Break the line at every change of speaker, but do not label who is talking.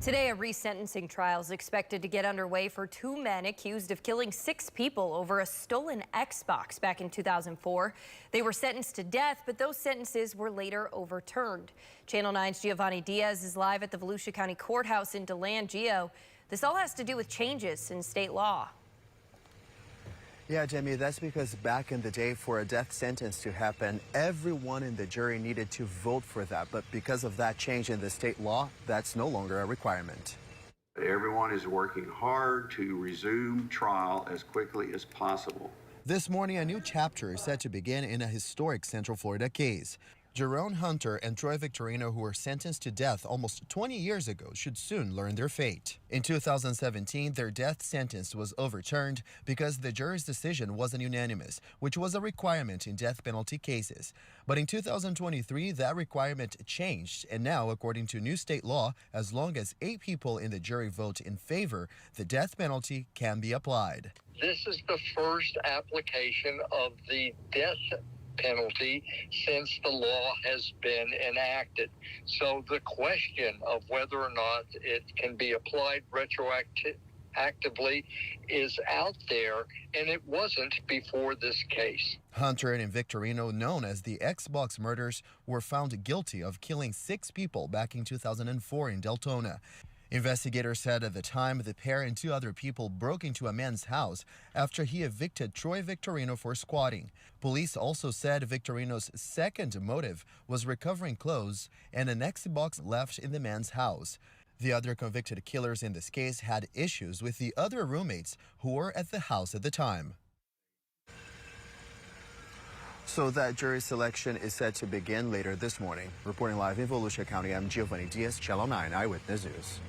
Today, a resentencing trial is expected to get underway for two men accused of killing 6 people over a stolen Xbox back in 2004. They were sentenced to death, but those sentences were later overturned. Channel 9's Giovanni Diaz is live at the Volusia County Courthouse in DeLand. Gio, this all has to do with changes in state law.
Yeah, Jamie, that's because back in the day, for a death sentence to happen, everyone in the jury needed to vote for that. But because of that change in the state law, that's no longer a requirement.
Everyone is working hard to resume trial as quickly as possible.
This morning, a new chapter is set to begin in a historic Central Florida case. Jerome Hunter and Troy Victorino, who were sentenced to death almost 20 years ago, should soon learn their fate. In 2017, their death sentence was overturned because the jury's decision wasn't unanimous, which was a requirement in death penalty cases. But in 2023, that requirement changed, and now, according to new state law, as long as 8 people in the jury vote in favor, the death penalty can be applied.
This is the first application of the death penalty since the law has been enacted. So the question of whether or not it can be applied retroactively is out there, and it wasn't before this case.
Hunter and Victorino, known as the Xbox murders, were found guilty of killing 6 people back in 2004 in Deltona. Investigators said at the time the pair and 2 other people broke into a man's house after he evicted Troy Victorino for squatting. Police also said Victorino's second motive was recovering clothes and an Xbox left in the man's house. The other convicted killers in this case had issues with the other roommates who were at the house at the time. So that jury selection is set to begin later this morning. Reporting live in Volusia County, I'm Giovanni Diaz, Channel 9 Eyewitness News.